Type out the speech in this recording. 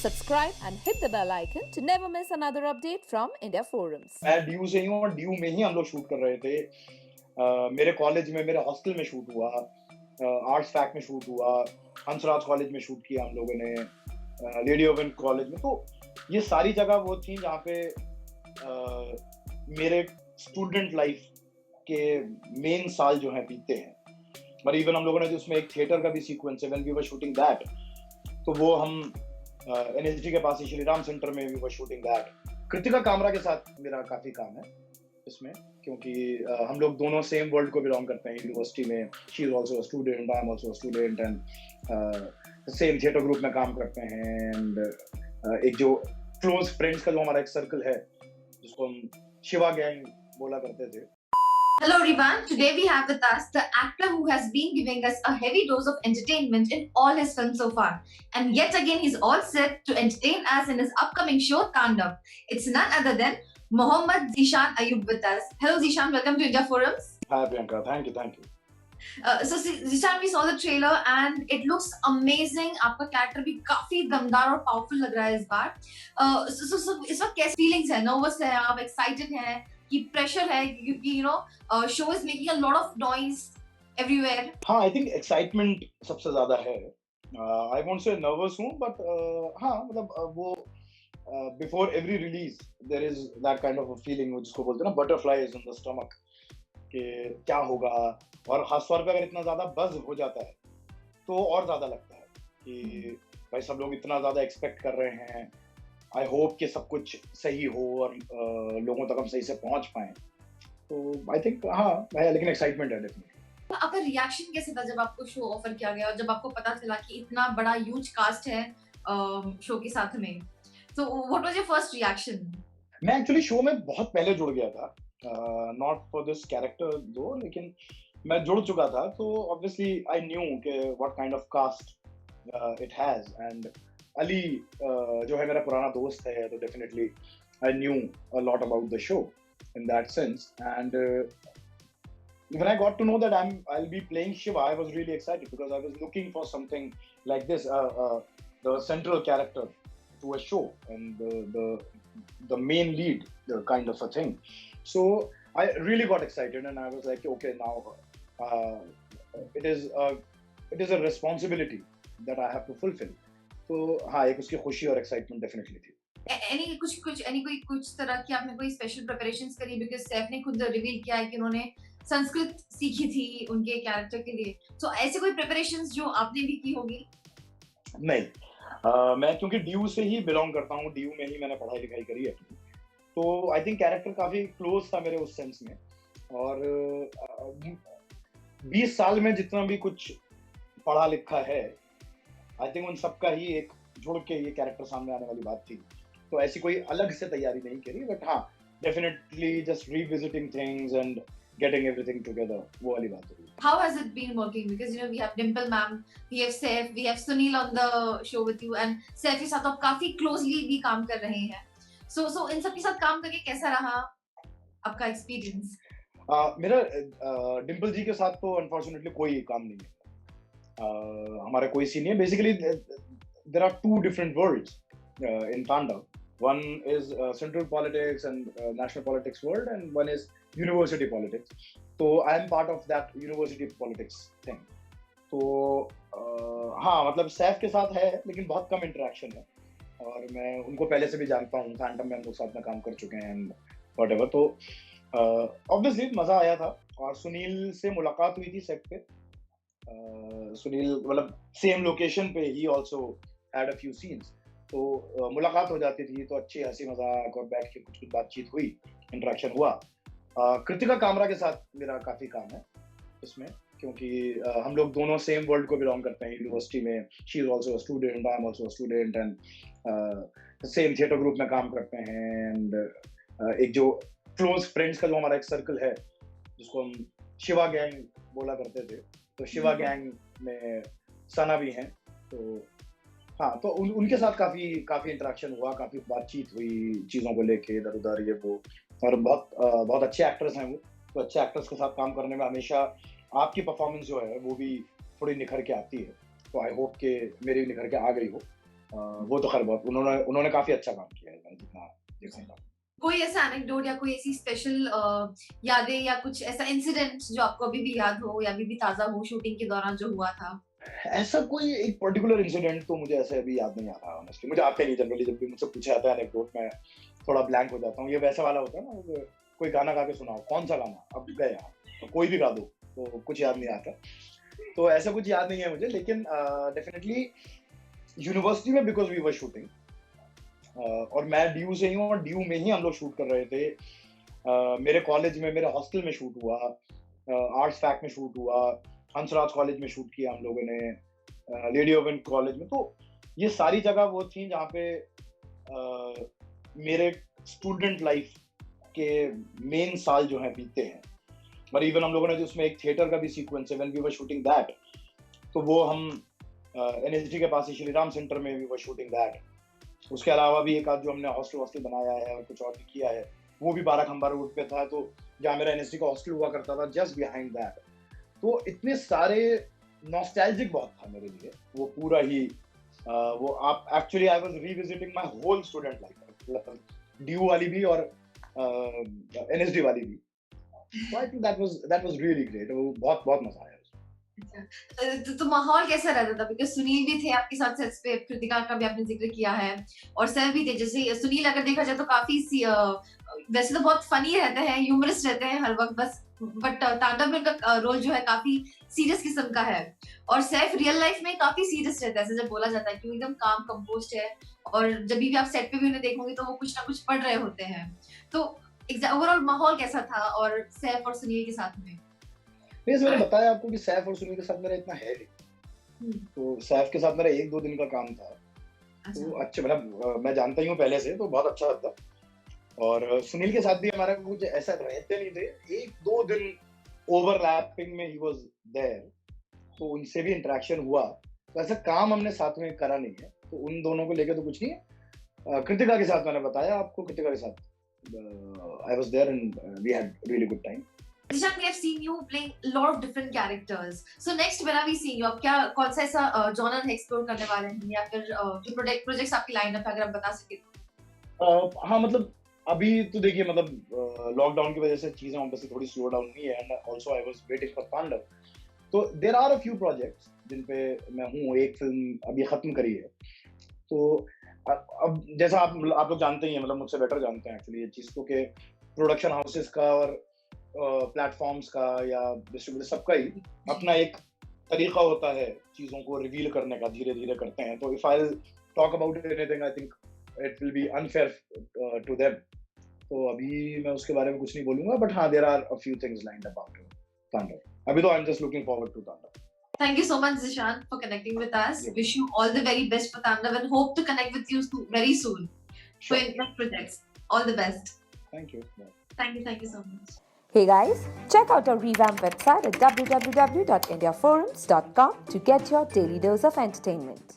subscribe and hit the bell icon to never miss another update from India Forums. मैं due से ही हूँ और due में ही हम लोग शूट कर रहे थे। मेरे कॉलेज में, मेरे हॉस्टल में शूट हुआ, आर्ट्स फैक्ट में शूट हुआ, हंसराज कॉलेज में शूट किया हम लोगों ने, लेडी ओवन कॉलेज में। तो ये सारी जगह वो थी जहाँ पे मेरे स्टूडेंट लाइफ के मेन साल जो हैं बीते हैं। और इवन हम लोगों ने जो उसमें एक थिएटर का भी सीक्वेंस है, when we were shooting that, तो वो हम एनएसजी के पास ही श्री राम सेंटर में we were shooting that. Kritika Kamra के साथ मेरा काफी काम है इसमें, क्योंकि हम लोग दोनों सेम वर्ल्ड को बिलोंग करते हैं यूनिवर्सिटी में। She is also a student, I am also a student, and same theatre group में काम करते हैं। एंड एक जो क्लोज फ्रेंड्स का जो हमारा एक सर्कल है, जिसको हम शिवा गैंग बोला करते थे। Hello everyone, today we have with us the actor who has been giving us a heavy dose of entertainment in all his films so far. And yet again he's all set to entertain us in his upcoming show Tandav. It's none other than Mohammad Zishan Ayub with us. Hello Zishan, welcome to India Forums. Hi Priyanka, thank you. So Zishan, we saw the trailer and it looks amazing. आपका character भी काफी दमदार और powerful लग रहा है इस बार. So इस वक्त कैसे फीलिंग्स है? नर्वस है आप, एक्साइटेड है कि प्रेशर है, क्योंकि you know show is making a lot of noise everywhere? हाँ, आई थिंक एक्साइटमेंट सबसे ज्यादा है। आई वोंट से नर्वस हूँ, बट हाँ, मतलब वो before every release there is that kind of a feeling, जिसको बोलते हैं ना बटरफ्लाइज इन द स्टमक, कि क्या होगा। और खास तौर पे अगर इतना ज्यादा बज हो जाता है तो और ज्यादा लगता है कि भाई सब लोग इतना ज्यादा एक्सपेक्ट कर रहे हैं। आई होप कि सब कुछ सही हो और लोगों तक हम सही से पहुंच पाए। तो आई थिंक हाँ है, लेकिन एक्साइटमेंट है डेफिनेटली। आपका रिएक्शन कैसे था जब आपको शो ऑफर किया गया और जब आपको पता चला कि इतना बड़ा ह्यूज कास्ट है शो के साथ में? तो what was your first reaction? मैं एक्चुअली शो में बहुत पहले जुड़ गया था, नॉट फॉर दिस कैरेक्टर दो, लेकिन मैं जुड़ चुका था। तो ऑब्वियसली आई न्यू कि what kind of cast it has. And Ali जो है मेरा पुराना दोस्त है, तो definitely I knew a lot about the show in that sense. And when I got to know that I'll be playing Shiva, I was really excited because I was looking for something like this, the central character to a show and the main lead, the kind of a thing. So I really got excited and I was like, okay, now it is a responsibility that I have to fulfill. So हाँ, एक उसकी खुशी और excitement definitely थी। कुछ तरह की आपने कोई स्पेशल प्रिपरेशंस करी? बिकॉज़ सैफ ने खुद रिवील किया है कि उन्होंने संस्कृत सीखी थी उनके कैरेक्टर के लिए। सो ऐसे कोई प्रिपरेशंस जो आपने भी की होगी? नहीं, मैं क्योंकि ड्यू से ही बिलोंग करता हूँ, ड्यू में ही मैंने पढ़ाई लिखाई करी है, तो आई थिंक कैरेक्टर काफी क्लोज था मेरे उस सेंस में। और 20 साल में जितना भी कुछ पढ़ा लिखा है, आई थिंक उन सबका ही एक जुड़ के ये कैरेक्टर सामने आने वाली बात थी। तो ऐसी कोई अलग से तैयारी नहीं करी, बट हाँ definitely just revisiting things and getting everything together, वो वाली बात है। How has it been working? Because you know we have Dimple ma'am, we have Saif, we have Sunil on the show with you, and Saif के साथ आप काफी closely भी काम कर रहे हैं। So इन सब के साथ काम करके कैसा रहा आपका एक्सपीरियंस? मेरा डिम्पल जी के साथ तो अनफॉर्चुनेटली कोई काम नहीं है, हमारा कोई सीन नहीं है। Basically there are two different worlds in Tandav. One is central politics and national politics world, and one is university politics. So I am part of that university politics thing. तो हाँ, मतलब सैफ के साथ है लेकिन बहुत कम इंटरेक्शन है, और मैं उनको पहले से भी जानता हूँ, फैंटम में हम लोग साथ में काम कर चुके हैं एंड व्हाटएवर। तो ऑब्वियसली मजा आया था। और सुनील से मुलाकात हुई थी सेट पे। सुनील मतलब सेम लोकेशन पे he also had a few scenes, तो मुलाकात हो जाती थी, तो अच्छी हंसी मजाक और बैठ के कुछ बातचीत हुई, इंटरेक्शन हुआ। कृतिका कामरा के साथ मेरा काफी काम है इसमें, क्योंकि हम लोग दोनों सेम वर्ल्ड को बिलोंग करते हैं यूनिवर्सिटी में। She is also a student, I am also a student, and same theatre group में काम करते हैं। एंड एक जो क्लोज फ्रेंड्स का जो हमारा एक सर्कल है, जिसको हम शिवा गैंग बोला करते थे, तो शिवा गैंग में सना भी हैं। तो हाँ, तो उनके साथ काफी इंटरेक्शन हुआ, काफी बातचीत हुई चीजों को लेके इधर उधर ये वो। और बहुत अच्छे एक्टर्स हैं वो, तो अच्छे एक्टर्स के साथ काम करने में हमेशा आपकी परफॉर्मेंस जो है वो भी थोड़ी निखर के आती है। तो आई होप कि मेरी निखर के आ गई हो। वो तो खैर बहुत उन्होंने काफी अच्छा काम किया है, मैंने जितना देखा था। कोई ऐसा एनेक्डोट या कोई ऐसी स्पेशल यादें या कुछ ऐसा इंसिडेंट जो आपको अभी भी याद हो या अभी भी ताजा हो शूटिंग के दौरान जो हुआ था? ऐसा कोई एक पर्टिकुलर इंसिडेंट तो मुझे ऐसे अभी याद नहीं आ रहा ऑनेस्टली। मुझे आते नहीं जनरली, जब भी मुझसे पूछा जाता है एनेक्डोट में थोड़ा ब्लैंक हो जाता हूँ। ये वैसा वाला होता है ना, वो कोई गाना गा के सुनाओ, कौन सा गाना, अब गए यार, तो कोई भी गा दो, तो कुछ याद नहीं आता। तो ऐसा कुछ याद नहीं है मुझे, लेकिन डेफिनेटली यूनिवर्सिटी में बिकॉज वी वर शूटिंग, और मैं ड्यू से ही हूँ और ड्यू में ही हम लोग शूट कर रहे थे। मेरे कॉलेज में, मेरे हॉस्टल में शूट हुआ, आर्ट्स फैक्ट में शूट हुआ, हंसराज कॉलेज में शूट किया हम लोगों ने, लेडी ओवन कॉलेज में। तो ये सारी जगह वो थी जहाँ पे मेरे स्टूडेंट लाइफ के मेन साल जो हैं बीते हैं। और इवन हम लोगों ने जो उसमें एक थिएटर का भी सीक्वेंस है, when we were shooting that, तो वो हम एनएसडी के पास ही श्री राम सेंटर में वी वर शूटिंग दैट। उसके अलावा भी एक आध जो हमने हॉस्टल बनाया है और कुछ और भी किया है, वो भी 12 खंबा रोड पे था, तो जहाँ मेरा एनएसडी का हॉस्टल हुआ करता था जस्ट बिहाइंड दैट। तो इतने सारे नॉस्टैल्जिक बहुत था मेरे लिए वो पूरा ही। वो आप actually I was revisiting my whole student life, ड्यू वाली भी और एनएसडी वाली भी। So I think that was really great. वो बहुत मजा आया। तो माहौल कैसा रहता था? बिकॉज सुनील भी थे आपके साथ सेट्स पे, कृतिका का भी आपने जिक्र किया है, और सर भी थे। जैसे सुनील अगर देखा जाए तो काफी वैसे तो बहुत फनी रहते हैं, ह्यूमरस रहते हैं हर वक्त, बस बट तांडव में उनका रोल जो है काफी सीरियस किस्म का है। और सैफ रियल लाइफ में काफी सीरियस रहता है, ऐसे जब बोला जाता है कि वो एकदम काम कंपोज्ड है, और जब भी आप सेट पे भी उन्हें देखोगे तो वो कुछ ना कुछ पढ़ रहे होते हैं। तो ओवरऑल माहौल कैसा था और सैफ और सुनील के साथ में? जैसे मैंने बताया आपको कि सैफ और सुनील के साथ मेरा इतना है नहीं, तो सैफ के साथ मेरा 1-2 दिन का काम था। तो अच्छा, मतलब मैं जानता ही हूँ पहले से, तो बहुत अच्छा था। और सुनील के साथ भी हमारा कुछ ऐसा रहते नहीं थे, 1-2 दिन ओवरलैपिंग में ही वाज देयर, तो उनसे भी इंटरेक्शन हुआ। तो ऐसा काम हमने साथ में करा नहीं है, तो उन दोनों को लेकर तो कुछ नहीं है। कृतिका के साथ मैंने बताया आपको, कृतिका के साथ I was there and we had really good time. Zishan, we have seen you playing a lot of different characters. So next when are we seeing you? आप क्या कौन सा ऐसा genre explore करने वाले हैं, या फिर जो प्रोजेक्ट्स आपकी लाइनअप है अगर आप बता सके तो? हाँ, मतलब अभी तो देखिए, मतलब लॉकडाउन की वजह से चीजें ऑब्वियसली थोड़ी स्लो डाउन हुई है, and also I was waiting for Tandav. तो there are a few projects जिन पे मैं हूँ। एक फिल्म अभी खत्म करी है, तो अब जैसा आप लोग जानते ही हैं, मतलब मुझसे बेटर जानते हैं एक्चुअली ये चीज को, कि प्रोडक्शन हाउसेस का और प्लेटफॉर्म्स का या डिस्ट्रीब्यूटर सबका ही अपना एक तरीका होता है चीजों को रिवील करने का, धीरे धीरे करते हैं। तो if I will talk about anything, I think it will be unfair to them. तो अभी मैं उसके बारे में कुछ नहीं बोलूंगा, बट हाँ, there are a few things lined up after Tandav. अभी तो I am just looking forward to Tandav. Thank you so much, Zishan, for connecting with us. Yeah. Wish you all the very best for Tandav and hope to connect with you very soon for your next projects. All the best. Thank you. Bye. Thank you so much. Hey guys, check out our revamped website at www.indiaforums.com to get your daily dose of entertainment.